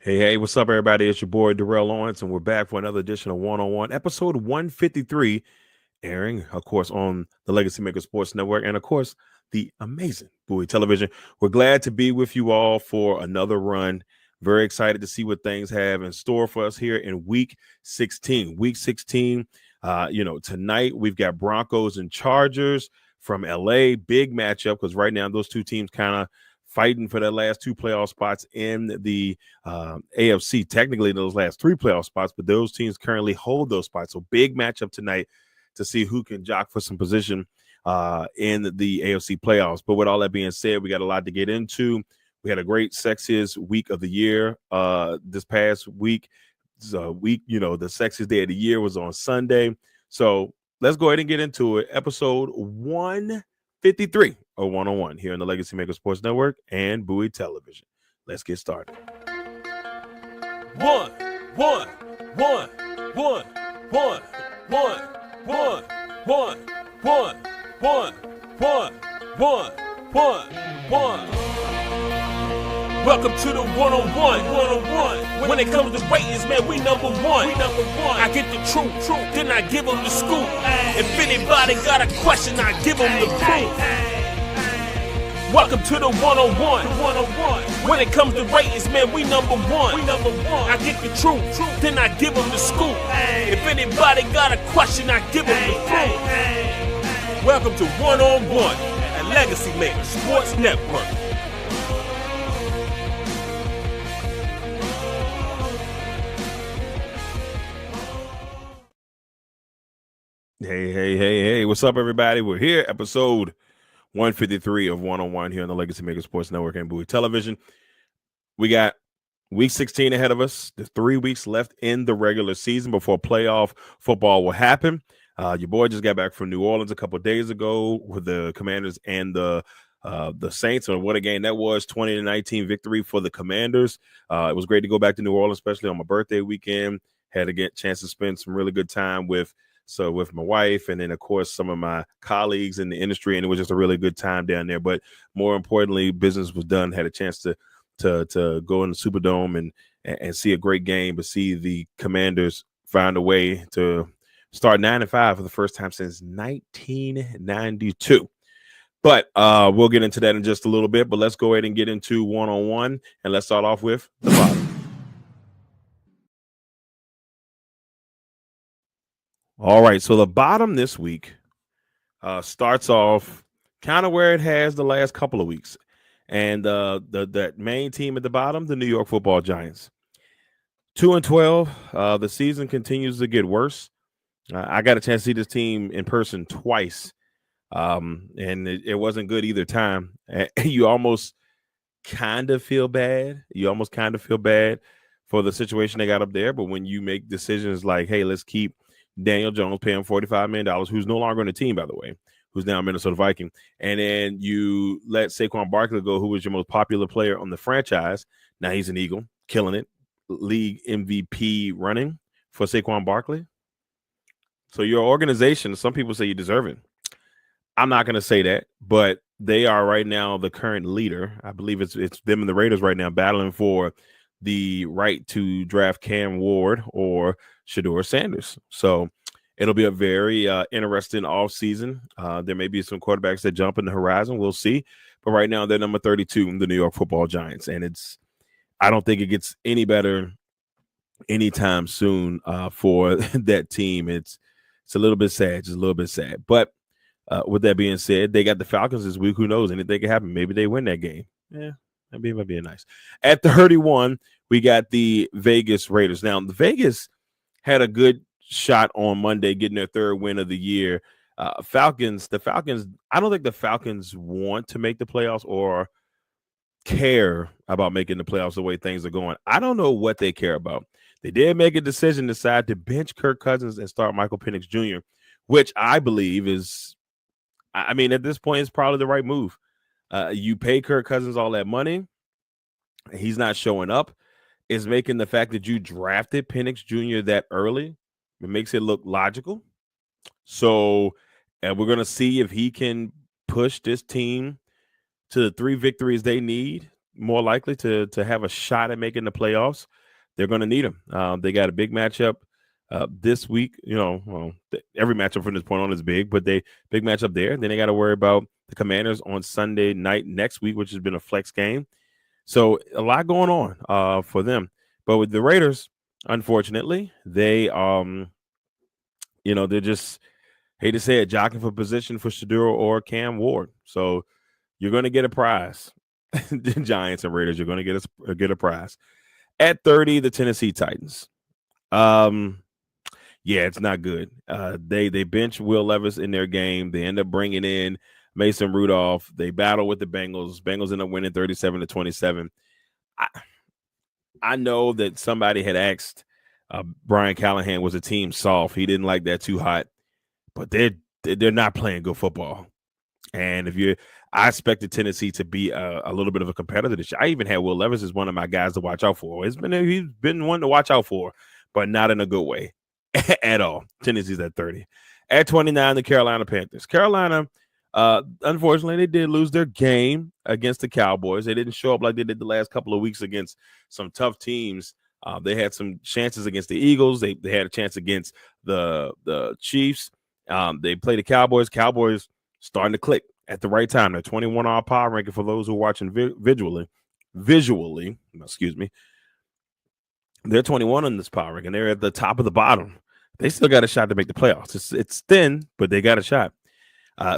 Hey, what's up, everybody? It's your boy, Darrell Owens, and we're back for another edition of One on One, episode 153, airing, of course, on the Legacy Maker Sports Network and, of course, the amazing Bowie Television. We're glad to be with you all for another run. Very excited to see what things have in store for us here in Week 16. Week 16, tonight we've got Broncos and Chargers from LA. Big matchup because right now those two teams kind of fighting for their last two playoff spots in the AFC. Technically, those last three playoff spots, but those teams currently hold those spots. So big matchup tonight to see who can jock for some position in the AFC playoffs. But with all that being said, we got a lot to get into. We had a great sexiest week of the year this past week. The sexiest day of the year was on Sunday. So let's go ahead and get into it. Episode 153 of One on One here on the Legacy Maker Sports Network and Bowie Television. Let's get started. One, one, one, one, one, one, one, one, one, one, one, one, one. Welcome to the one-on-one. When it comes to ratings, man, we number one. I get the truth, then I give them the scoop. If anybody got a question, I give them the proof. Welcome to the one-on-one. When it comes to ratings, man, we number one. I get the truth, then I give them the scoop. If anybody got a question, I give them the proof. Welcome to one-on-one at Legacy Maker Sports Network. Hey, what's up, everybody? We're here, episode 153 of One on One here on the Legacy Maker Sports Network and Bowie Television. We got week 16 ahead of us. There's 3 weeks left in the regular season before playoff football will happen. Your boy just got back from New Orleans a couple of days ago with the Commanders and the Saints, and what a game that was. 20-19 victory for the Commanders. It was great to go back to New Orleans, especially on my birthday weekend. Had a chance to spend some really good time with my wife, and then of course some of my colleagues in the industry, and it was just a really good time down there. But more importantly, business was done. Had a chance to go in the Superdome and see a great game, but see the Commanders find a way to start 9-5 for the first time since 1992. But we'll get into that in just a little bit. But let's go ahead and get into one-on-one, and let's start off with the bottom. All right, so the bottom this week starts off kind of where it has the last couple of weeks. And that main team at the bottom, the New York Football Giants. 2-12. The season continues to get worse. I got a chance to see this team in person twice, and it wasn't good either time. You almost kind of feel bad. For the situation they got up there. But when you make decisions like, hey, let's keep Daniel Jones, paying $45 million, who's no longer on the team, by the way, who's now a Minnesota Viking. And then you let Saquon Barkley go, who was your most popular player on the franchise. Now he's an Eagle, killing it. League MVP running for Saquon Barkley. So your organization, some people say you deserve it. I'm not going to say that, but they are right now the current leader. I believe it's them and the Raiders right now battling for the right to draft Cam Ward or Shedeur Sanders. So it'll be a very interesting offseason. There may be some quarterbacks that jump in the horizon. We'll see. But right now, they're number 32 in the New York Football Giants. And I don't think it gets any better anytime soon for that team. It's a little bit sad, just a little bit sad. But with that being said, they got the Falcons this week. Who knows? Anything can happen. Maybe they win that game. Yeah. That might be nice. At 31, we got the Vegas Raiders. Now, the Vegas had a good shot on Monday, getting their third win of the year. The Falcons, I don't think the Falcons want to make the playoffs or care about making the playoffs the way things are going. I don't know what they care about. They did make a decision, decide to bench Kirk Cousins and start Michael Penix Jr., which I believe is, at this point, it's probably the right move. You pay Kirk Cousins all that money. He's not showing up. It's making the fact that you drafted Penix Jr. that early. It makes it look logical. So we're going to see if he can push this team to the 3 victories they need more likely to have a shot at making the playoffs. They're going to need them. They got a big matchup this week. Every matchup from this point on is big, but big matchup there. Then they got to worry about the Commanders on Sunday night next week, which has been a flex game. So a lot going on for them. But with the Raiders, unfortunately, they they're just, hate to say it, jockeying for position for Shaduro or Cam Ward. So you're going to get a prize. The Giants and Raiders, you're going to get a prize. At 30, the Tennessee Titans. It's not good. They bench Will Levis in their game. They end up bringing in Mason Rudolph. They battle with the Bengals. Bengals end up winning 37-27. I know that somebody had asked Brian Callahan, was the team soft? He didn't like that too hot, but they're not playing good football. And I expected Tennessee to be a little bit of a competitor this year. I even had Will Levis as one of my guys to watch out for. He's been one to watch out for, but not in a good way at all. Tennessee's at 30. At 29, the Carolina Panthers. Carolina, unfortunately, they did lose their game against the Cowboys. They didn't show up like they did the last couple of weeks against some tough teams. They had some chances against the Eagles. They had a chance against the Chiefs. They played the Cowboys. Cowboys starting to click at the right time. They're 21 on our power ranking for those who are watching visually. Excuse me. They're 21 on this power ranking. They're at the top of the bottom. They still got a shot to make the playoffs. It's thin, but they got a shot.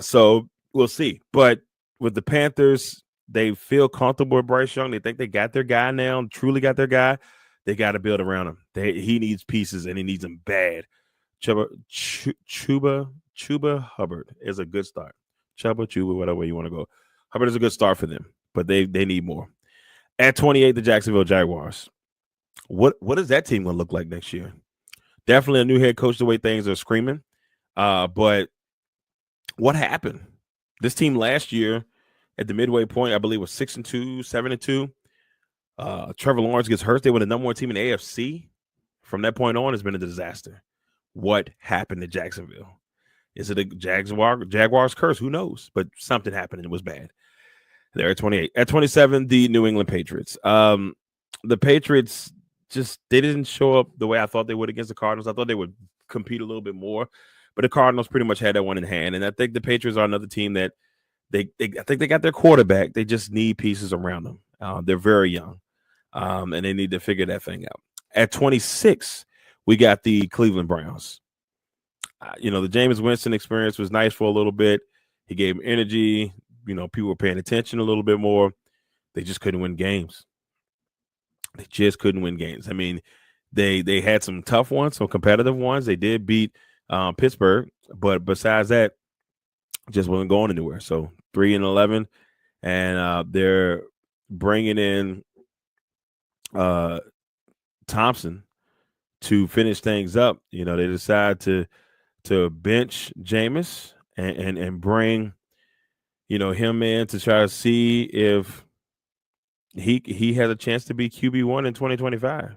So we'll see. But with the Panthers, they feel comfortable with Bryce Young. They think they got their guy now, truly got their guy. They got to build around him. He needs pieces, and he needs them bad. Chuba Hubbard is a good start. Chuba, whatever way you want to go. Hubbard is a good start for them, but they need more. At 28, the Jacksonville Jaguars. What is that team going to look like next year? Definitely a new head coach, the way things are screaming. But what happened? This team last year at the midway point, I believe, was 6-2, 7-2. Trevor Lawrence gets hurt. They were the number one team in the AFC. From that point on, it's been a disaster. What happened to Jacksonville? Is it a Jaguars curse? Who knows? But something happened and it was bad. They're at 28. At 27, the New England Patriots. The Patriots they didn't show up the way I thought they would against the Cardinals. I thought they would compete a little bit more, but the Cardinals pretty much had that one in hand. And I think the Patriots are another team that I think they got their quarterback. They just need pieces around them. They're very young, and they need to figure that thing out. At 26, we got the Cleveland Browns. The Jameis Winston experience was nice for a little bit. He gave them energy. People were paying attention a little bit more. They just couldn't win games. I mean, they had some tough ones, some competitive ones. They did beat Pittsburgh, but besides that, just wasn't going anywhere. So 3-11, and they're bringing in Thompson to finish things up. They decide to bench Jameis and bring him in to try to see if he has a chance to be QB1 in 2025.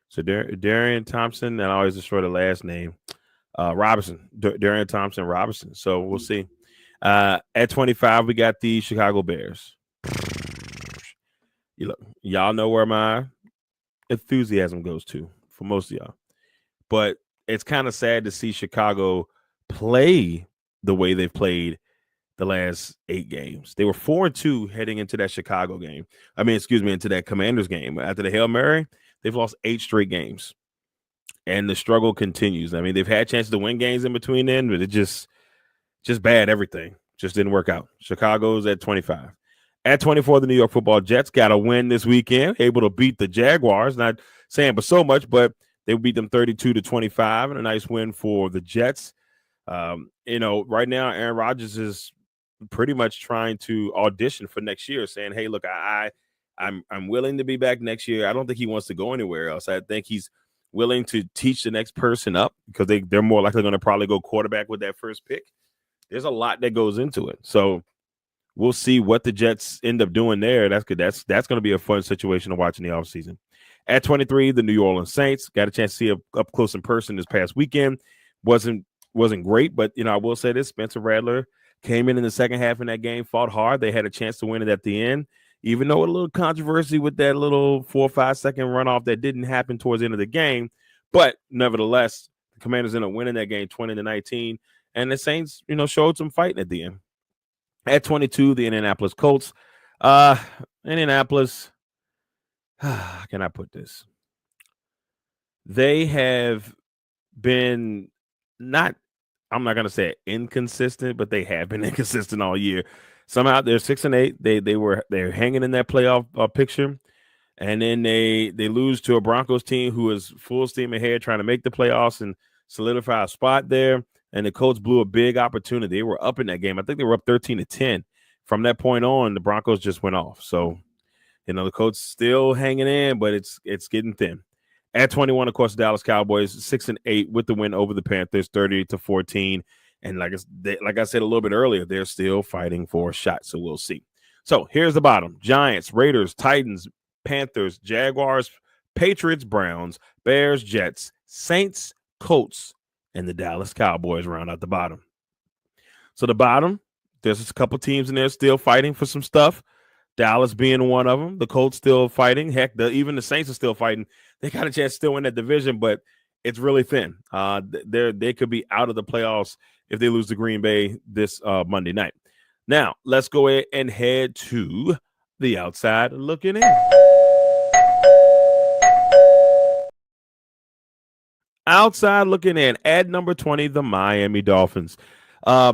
So Darian Thompson, and I always destroy the last name, Robinson, Darian Thompson Robinson. So we'll see. At 25, we got the Chicago Bears. Y'all know where my enthusiasm goes to for most of y'all. But it's kind of sad to see Chicago play the way they've played the last 8 games. They were 4-2 heading into that Chicago game. Into that Commanders game. After the Hail Mary, they've lost 8 straight games. And the struggle continues. I mean, they've had chances to win games in between then, but it just bad everything. Just didn't work out. Chicago's at 25. At 24, the New York Football Jets got a win this weekend, able to beat the Jaguars. Not saying but so much, but they beat them 32-25, and a nice win for the Jets. Right now, Aaron Rodgers is pretty much trying to audition for next year, saying, hey, look, I'm willing to be back next year. I don't think he wants to go anywhere else. I think he's willing to teach the next person up because they're more likely going to probably go quarterback with that first pick. There's a lot that goes into it. So we'll see what the Jets end up doing there. That's good. That's going to be a fun situation to watch in the offseason. At 23, the New Orleans Saints got a chance to see up close in person this past weekend. Wasn't great, but I will say this: Spencer Rattler came in the second half in that game, fought hard. They had a chance to win it at the end, even though a little controversy with that little 4 or 5 second runoff that didn't happen towards the end of the game. But nevertheless, the Commanders ended up winning that game 20-19. And the Saints, showed some fighting at the end. At 22, the Indianapolis Colts. Indianapolis, how can I put this? They have been I'm not going to say inconsistent, but they have been inconsistent all year. Somehow they're 6-8. They're hanging in that playoff picture. And then they lose to a Broncos team who is full steam ahead trying to make the playoffs and solidify a spot there. And the Colts blew a big opportunity. They were up in that game. I think they were up 13-10. From that point on, the Broncos just went off. So, the Colts still hanging in, but it's getting thin. At 21, of course, the Dallas Cowboys 6-8 with the win over the Panthers, 30-14. And like I said a little bit earlier, they're still fighting for a shot. So we'll see. So here's the bottom: Giants, Raiders, Titans, Panthers, Jaguars, Patriots, Browns, Bears, Jets, Saints, Colts, and the Dallas Cowboys round out the bottom. So the bottom, there's a couple teams in there still fighting for some stuff. Dallas being one of them. The Colts still fighting. Heck, even the Saints are still fighting. They got a chance to still win that division, but it's really thin. They could be out of the playoffs if they lose to Green Bay this Monday night. Now, let's go ahead and head to the outside looking in. Outside looking in at number 20, the Miami Dolphins. I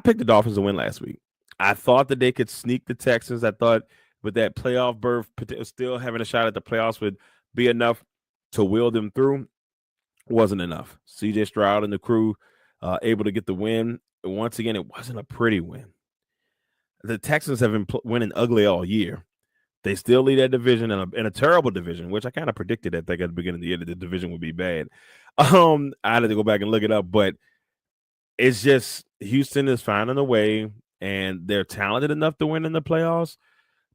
picked the Dolphins to win last week. I thought that they could sneak the Texans. I thought with that playoff berth, still having a shot at the playoffs would be enough to wheel them through. Wasn't enough. CJ Stroud and the crew able to get the win. Once again, it wasn't a pretty win. The Texans have been winning ugly all year. They still lead that division in a terrible division, which I kind of predicted at the beginning of the year that the division would be bad. I had to go back and look it up, but it's just Houston is finding a way, and they're talented enough to win in the playoffs,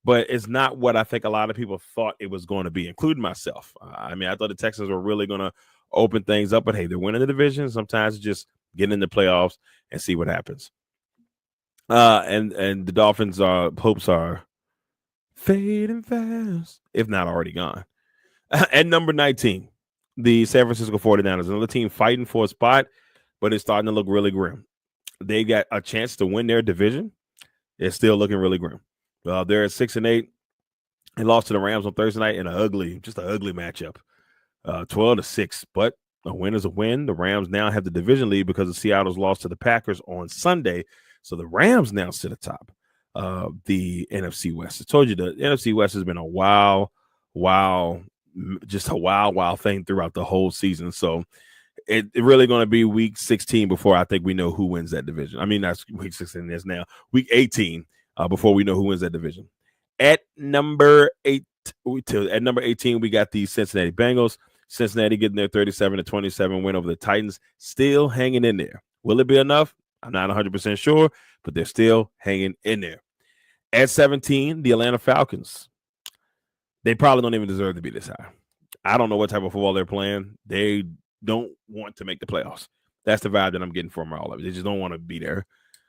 but it's not what I think a lot of people thought it was going to be, including myself. I thought the Texans were really going to open things up, but hey, they're winning the division. Sometimes just get in the playoffs and see what happens. And the Dolphins' hopes are fading fast, if not already gone. At number 19, the San Francisco 49ers, another team fighting for a spot, but it's starting to look really grim. They got a chance to win their division. It's still looking really grim. They're at 6-8. They lost to the Rams on Thursday night in an ugly matchup, 12-6. But a win is a win. The Rams now have the division lead because of Seattle's loss to the Packers on Sunday. So the Rams now sit atop the NFC West. I told you the NFC West has been a wild thing throughout the whole season. So it's really going to be week 16 before I think we know who wins that division. I mean, that's week 16 is now. Week 18 before we know who wins that division. At number 18, we got the Cincinnati Bengals. Cincinnati getting their 37-27 win over the Titans, still hanging in there. Will it be enough? I'm not 100% sure, but they're still hanging in there. At 17, the Atlanta Falcons. They probably don't even deserve to be this high. I don't know what type of football they're playing. They don't want to make the playoffs. That's the vibe that I'm getting from all of it. They just don't want to be there.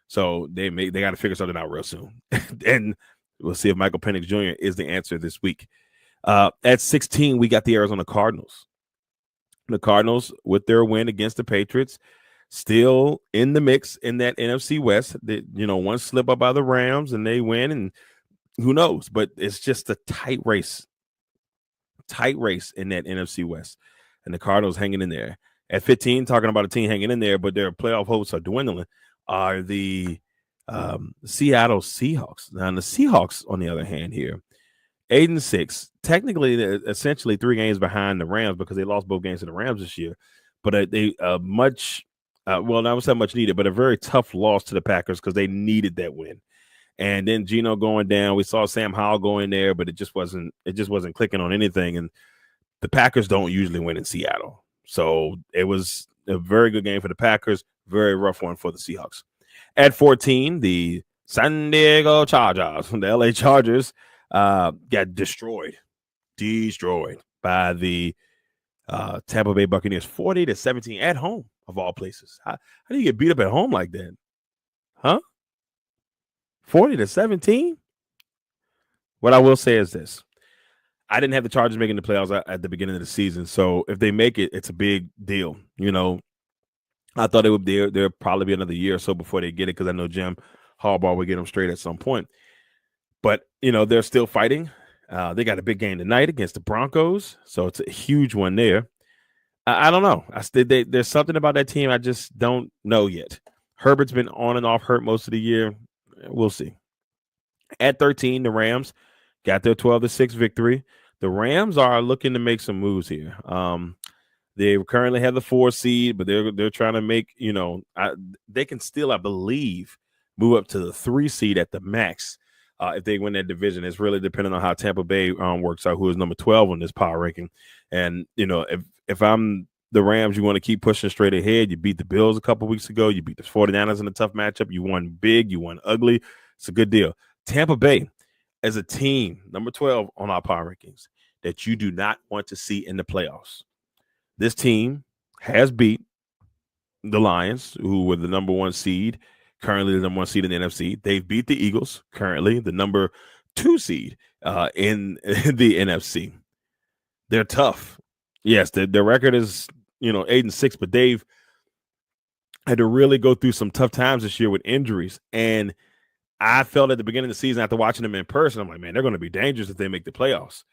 So they got to figure something out real soon. And we'll see if Michael Penix Jr. is the answer this week. At 16, we got the Arizona Cardinals. The Cardinals, with their win against the Patriots, still in the mix in that NFC West. One slip up by the Rams and they win, and who knows? But it's just a tight race in that NFC West, and the Cardinals hanging in there. At 15, talking about a team hanging in there, but their playoff hopes are dwindling, are the Seattle Seahawks. Now, the Seahawks, on the other hand, here, 8-6. Technically, they're essentially 3 games behind the Rams because they lost both games to the Rams this year. But they not so much needed, but a very tough loss to the Packers because they needed that win. And then Geno going down. We saw Sam Howell go in there, but it just wasn't clicking on anything. And the Packers don't usually win in Seattle. So it was a very good game for the Packers, very rough one for the Seahawks. At 14, the San Diego Chargers, the LA Chargers, got destroyed by the Tampa Bay Buccaneers, 40-17 at home, of all places. How do you get beat up at home like that? Huh? 40-17? What I will say is this. I didn't have the Chargers making the playoffs at the beginning of the season. So if they make it, it's a big deal. I thought it would be there'll probably be another year or so before they get it because I know Jim Harbaugh will get them straight at some point. But, they're still fighting. They got a big game tonight against the Broncos. So it's a huge one there. I don't know. There's something about that team I just don't know yet. Herbert's been on and off hurt most of the year. We'll see. At 13, the Rams got their 12-6 victory. The Rams are looking to make some moves here. They currently have the 4 seed, but they're trying to make, they can still, I believe, move up to the 3 seed at the max if they win that division. It's really depending on how Tampa Bay works out, who is number 12 on this power ranking. And, if I'm the Rams, you want to keep pushing straight ahead. You beat the Bills a couple weeks ago. You beat the 49ers in a tough matchup. You won big. You won ugly. It's a good deal. Tampa Bay, as a team, number 12 on our power rankings, that you do not want to see in the playoffs. This team has beat the Lions, who were the number 1 seed, currently the number 1 seed in the NFC. They've beat the Eagles, currently the number 2 seed in the NFC. They're tough. Yes, their record is 8-6, but they've had to really go through some tough times this year with injuries. And I felt at the beginning of the season after watching them in person, I'm like, man, they're going to be dangerous if they make the playoffs.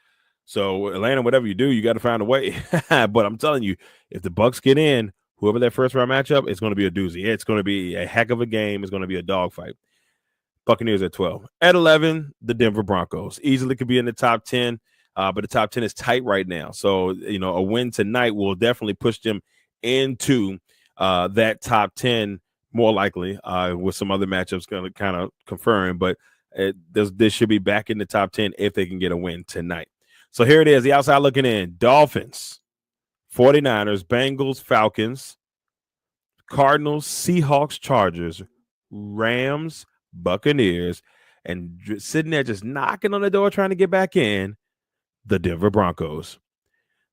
So Atlanta, whatever you do, you got to find a way. But I'm telling you, if the Bucs get in, whoever that first round matchup, it's going to be a doozy. It's going to be a heck of a game. It's going to be a dogfight. Buccaneers at 12. At 11, the Denver Broncos easily could be in the top 10, but the top 10 is tight right now. So a win tonight will definitely push them into that top 10 more likely, with some other matchups going to kind of confirm. But this should be back in the top 10 if they can get a win tonight. So here it is, the outside looking in. Dolphins, 49ers, Bengals, Falcons, Cardinals, Seahawks, Chargers, Rams, Buccaneers, and sitting there just knocking on the door trying to get back in, the Denver Broncos.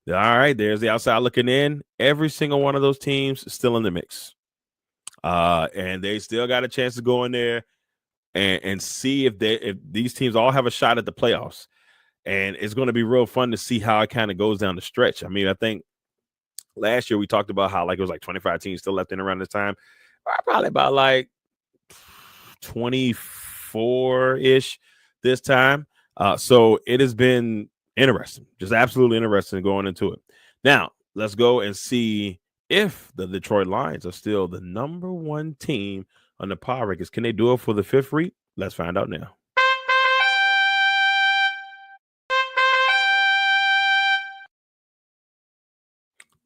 All right, there's the outside looking in. Every single one of those teams is still in the mix. And they still got a chance to go in there and see if these teams all have a shot at the playoffs. And it's going to be real fun to see how it kind of goes down the stretch. I mean, I think last year we talked about how it was 25 teams still left in around this time. Probably about 24-ish this time. So it has been interesting, just absolutely interesting going into it. Now, let's go and see if the Detroit Lions are still the number 1 team on the power rankings. Can they do it for the 5th week? Let's find out now.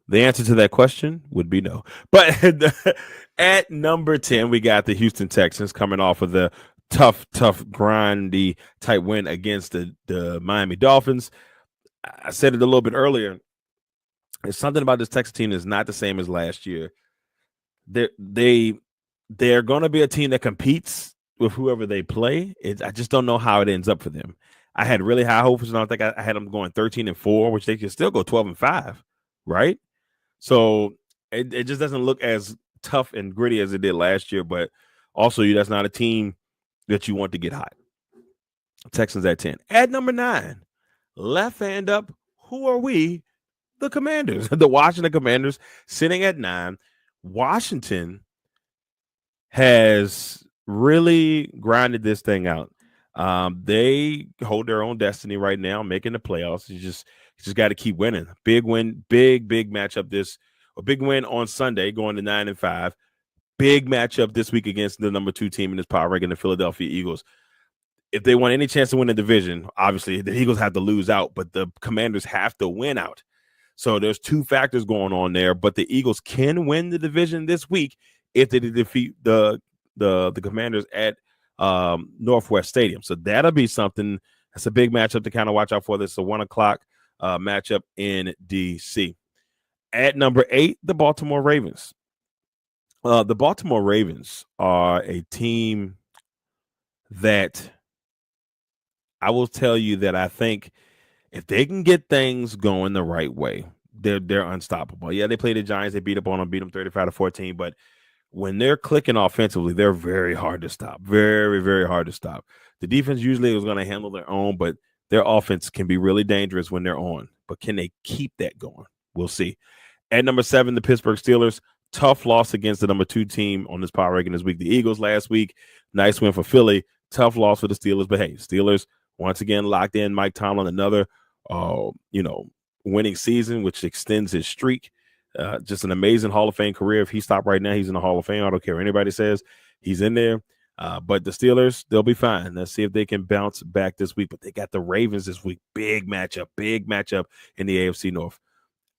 The answer to that question would be no. But at number 10, we got the Houston Texans coming off of the tough, grindy type win against the Miami Dolphins. I said it a little bit earlier. There's something about this Texas team that's not the same as last year. They're going to be a team that competes with whoever they play. I just don't know how it ends up for them. I had really high hopes, and I think I had them going 13-4, which they can still go 12-5, right? So it just doesn't look as tough and gritty as it did last year, but also that's not a team that you want to get hot. Texans at 10. At number 9, left hand up, who are we? The Commanders. The Washington Commanders sitting at 9. Washington has really grinded this thing out. They hold their own destiny right now, making the playoffs. You just got to keep winning. Big win, big matchup a big win on Sunday, going to 9-5. Big matchup this week against the number 2 team in this power ranking, the Philadelphia Eagles. If they want any chance to win the division, obviously the Eagles have to lose out, but the Commanders have to win out. So there's 2 factors going on there, but the Eagles can win the division this week if they defeat the Commanders at Northwest Stadium. So that'll be something. That's a big matchup to kind of watch out for. This is a 1:00 matchup in DC. At number 8, the Baltimore Ravens. The Baltimore Ravens are a team that I will tell you that I think if they can get things going the right way, they're unstoppable. Yeah, they played the Giants. They beat them 35-14. But when they're clicking offensively, they're very hard to stop. Very, very hard to stop. The defense usually is going to handle their own, but their offense can be really dangerous when they're on. But can they keep that going? We'll see. At number 7, the Pittsburgh Steelers. Tough loss against the number 2 team on this power ranking this week. The Eagles last week. Nice win for Philly. Tough loss for the Steelers. But hey, Steelers once again locked in. Mike Tomlin, another winning season, which extends his streak. Just an amazing Hall of Fame career. If he stopped right now, he's in the Hall of Fame. I don't care what anybody says. He's in there. But the Steelers, they'll be fine. Let's see if they can bounce back this week. But they got the Ravens this week. Big matchup in the AFC North.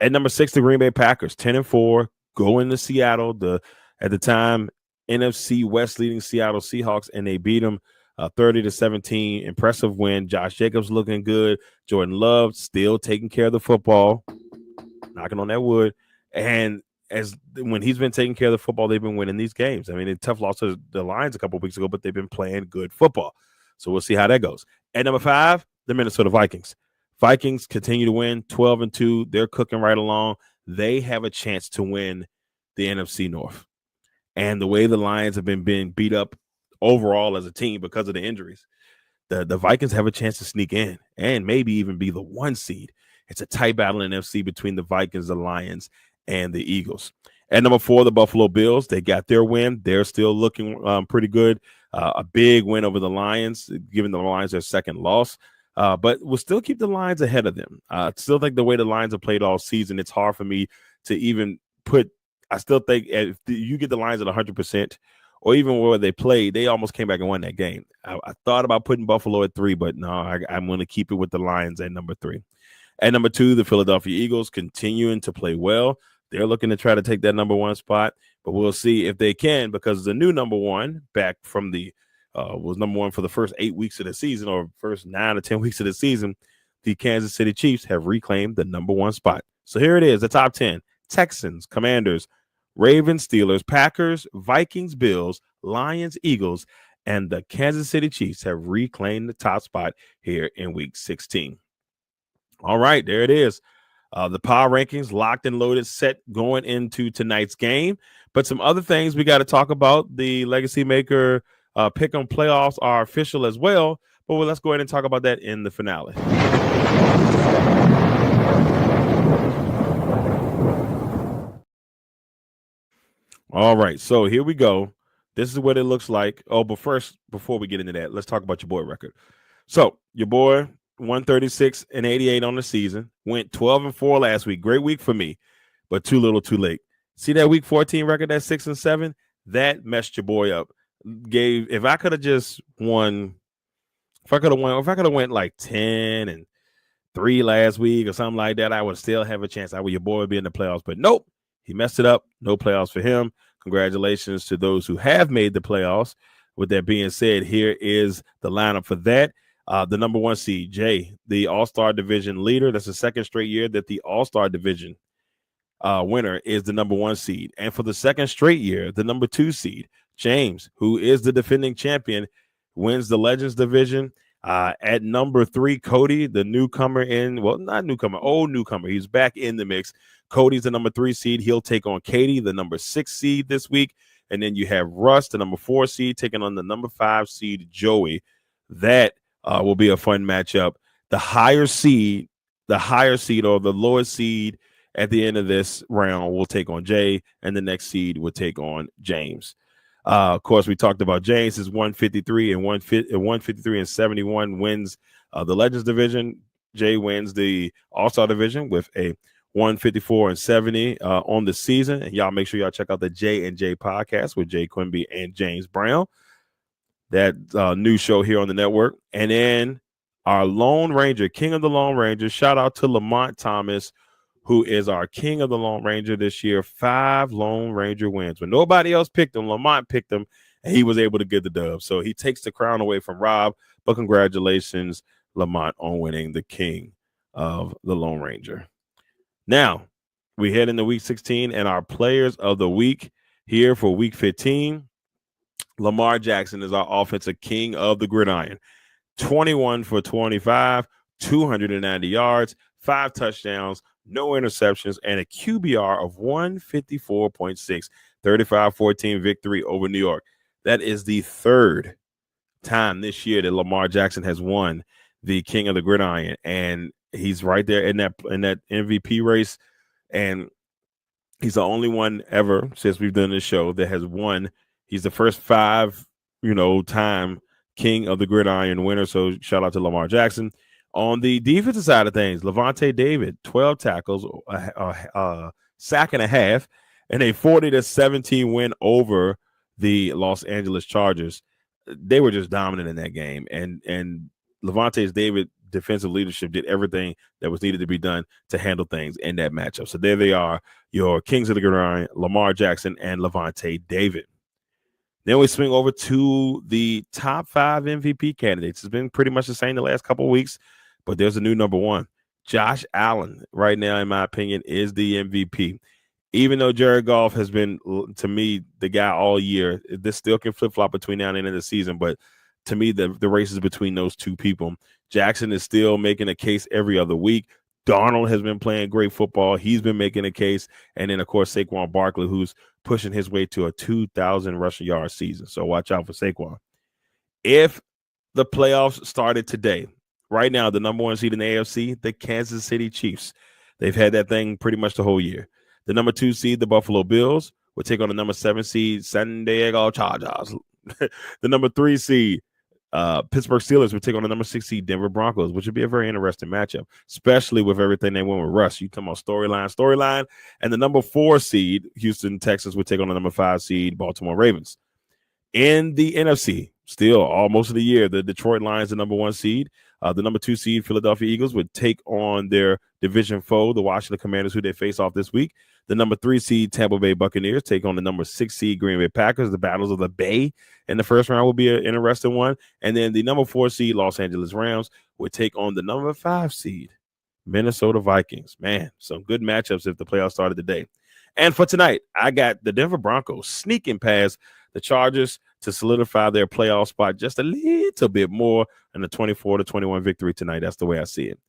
At number 6, the Green Bay Packers, 10-4, going to Seattle. At the time, NFC West leading Seattle Seahawks, and they beat them 30-17. Impressive win. Josh Jacobs looking good. Jordan Love still taking care of the football, knocking on that wood. And when he's been taking care of the football, they've been winning these games. I mean, a tough loss to the Lions a couple of weeks ago, but they've been playing good football. So we'll see how that goes. At number 5, the Minnesota Vikings. Vikings continue to win 12-2. They're cooking right along. They have a chance to win the NFC North. And the way the Lions have been being beat up overall as a team because of the injuries, the Vikings have a chance to sneak in and maybe even be the 1 seed. It's a tight battle in NFC between the Vikings, the Lions, and the Eagles. At number 4, the Buffalo Bills. They got their win. They're still looking pretty good. A big win over the Lions, giving the Lions their second loss. But we'll still keep the Lions ahead of them. I still think the way the Lions have played all season, it's hard for me to even put – I still think if you get the Lions at 100% or even where they played, they almost came back and won that game. I thought about putting Buffalo at 3, but no, I'm going to keep it with the Lions at number 3. At number 2, the Philadelphia Eagles continuing to play well. They're looking to try to take that number 1 spot, but we'll see if they can because the new number 1 back from the was number 1 for the first 8 weeks of the season or first 9 or 10 weeks of the season. The Kansas City Chiefs have reclaimed the number 1 spot. So here it is, the top 10. Texans, Commanders, Ravens, Steelers, Packers, Vikings, Bills, Lions, Eagles, and the Kansas City Chiefs have reclaimed the top spot here in week 16. All right, there it is. The power rankings locked and loaded, set going into tonight's game. But some other things we got to talk about. The Legacy Maker pick on playoffs are official as well. But let's go ahead and talk about that in the finale. All right, so here we go. This is what it looks like. Oh, but first, before we get into that, let's talk about your boy record. So your boy, 136-88 on the season, went 12-4 last week. Great week for me, but too little, too late. See that week 14 record, that 6-7? That messed your boy up. If I could have just won, if I could have went like 10-3 last week or something like that, I would still have a chance. Your boy would be in the playoffs, but nope, he messed it up. No playoffs for him. Congratulations to those who have made the playoffs. With that being said, here is the lineup for that. The number 1 seed, Jay, the All-Star Division leader. That's the second straight year that the All-Star Division winner is the number 1 seed. And for the second straight year, the number 2 seed, James, who is the defending champion, wins the Legends Division. At number 3, Cody, the newcomer old newcomer. He's back in the mix. Cody's the number 3 seed. He'll take on Katie, the number 6 seed this week. And then you have Russ, the number 4 seed, taking on the number 5 seed, Joey. That will be a fun matchup. The higher seed or the lowest seed at the end of this round will take on Jay, and the next seed will take on James. Of course, we talked about James is 153 and 153 and 71 wins the Legends Division. Jay wins the All-Star Division with a 154 and 70 on the season. And y'all make sure y'all check out the J and J podcast with Jay Quimby and James Brown. That new show here on the network. And then our Lone Ranger, King of the Lone Ranger. Shout out to Lamont Thomas, who is our King of the Lone Ranger this year. 5 Lone Ranger wins. When nobody else picked him, Lamont picked him, and he was able to get the dub. So he takes the crown away from Rob. But congratulations, Lamont, on winning the King of the Lone Ranger. Now, we head into week 16 and our players of the week here for week 15. Lamar Jackson is our offensive king of the gridiron. 21 for 25, 290 yards, 5 touchdowns, no interceptions, and a QBR of 154.6, 35-14 victory over New York. That is the third time this year that Lamar Jackson has won the king of the gridiron, and he's right there in that MVP race. And he's the only one ever since we've done this show that has won. He's the first 5, time king of the gridiron winner. So shout out to Lamar Jackson. On the defensive side of things, Lavonte David, 12 tackles, sack and a half, and a 40-17 win over the Los Angeles Chargers. They were just dominant in that game. And Lavonte David defensive leadership did everything that was needed to be done to handle things in that matchup. So there they are, your kings of the gridiron, Lamar Jackson and Lavonte David. Then we swing over to the top 5 MVP candidates. It's been pretty much the same the last couple of weeks, but there's a new number 1. Josh Allen, right now, in my opinion, is the MVP. Even though Jared Goff has been, to me, the guy all year, this still can flip-flop between now and the end of the season, but to me, the race is between those two people. Jackson is still making a case every other week. Darnold has been playing great football. He's been making a case. And then, of course, Saquon Barkley, who's pushing his way to a 2,000 rushing yard season. So watch out for Saquon. If the playoffs started today, right now, the number 1 seed in the AFC, the Kansas City Chiefs. They've had that thing pretty much the whole year. The number 2 seed, the Buffalo Bills, will take on the number 7 seed, San Diego Chargers. The number 3 seed, Pittsburgh Steelers would take on the number 6 seed Denver Broncos, which would be a very interesting matchup, especially with everything they went with Russ. You come on storyline. And the number 4 seed, Houston Texans, would take on the number 5 seed Baltimore Ravens. In the NFC, still almost of the year, the Detroit Lions, the number 1 seed. The number 2 seed Philadelphia Eagles would take on their division foe, the Washington Commanders, who they face off this week. The number 3 seed Tampa Bay Buccaneers take on the number 6 seed Green Bay Packers. The battles of the Bay in the first round will be an interesting one. And then the number 4 seed Los Angeles Rams would take on the number 5 seed Minnesota Vikings. Man, some good matchups if the playoffs started today. And for tonight, I got the Denver Broncos sneaking past the Chargers to solidify their playoff spot just a little bit more in the 24-21 victory tonight. That's the way I see it.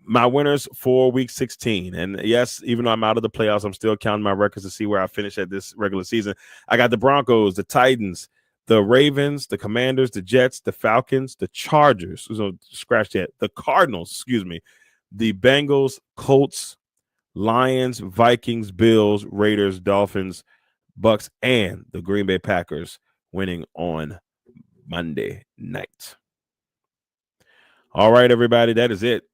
My winners for week 16. And yes, even though I'm out of the playoffs, I'm still counting my records to see where I finish at this regular season. I got the Broncos, the Titans, the Ravens, the Commanders, the Jets, the Falcons, the Chargers. So scratch that. The Cardinals, the Bengals, Colts, Lions, Vikings, Bills, Raiders, Dolphins, Bucks, and the Green Bay Packers winning on Monday night. All right, everybody, that is it.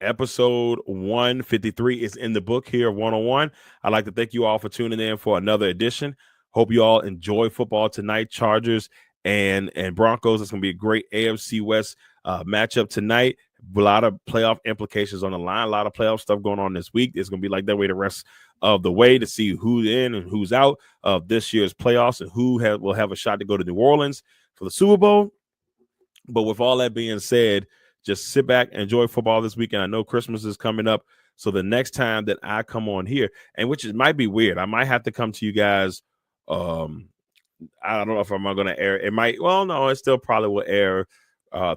Episode 153 is in the book here of 101. I'd like to thank you all for tuning in for another edition. Hope you all enjoy football tonight. Chargers and Broncos. It's going to be a great AFC West matchup tonight. A lot of playoff implications on the line. A lot of playoff stuff going on this week. It's going to be like that way the rest of the way to see who's in and who's out of this year's playoffs and who will have a shot to go to New Orleans for the Super Bowl. But with all that being said, just sit back and enjoy football this weekend. I know Christmas is coming up. So the next time that I come on here, and which might be weird, I might have to come to you guys. I don't know if I'm going to air. It might. Well, no, it still probably will air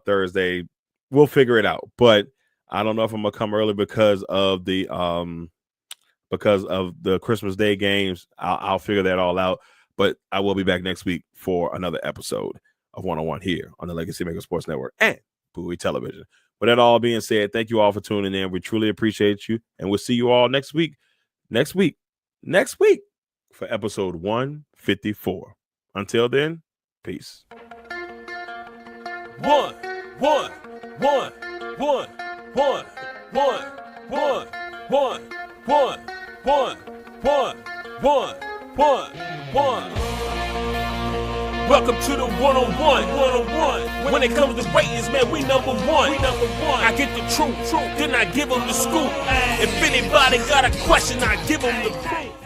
Thursday. We'll figure it out. But I don't know if I'm going to come early because of the Christmas Day games. I'll figure that all out. But I will be back next week for another episode of 101 here on the Legacy Maker Sports Network and Bowie Television. With that all being said, thank you all for tuning in. We truly appreciate you, and we'll see you all next week for episode 154. Until then, peace. One. Welcome to the 101. When it comes to ratings, man, we number one. I get the truth, then I give them the scoop. If anybody got a question, I give them the proof.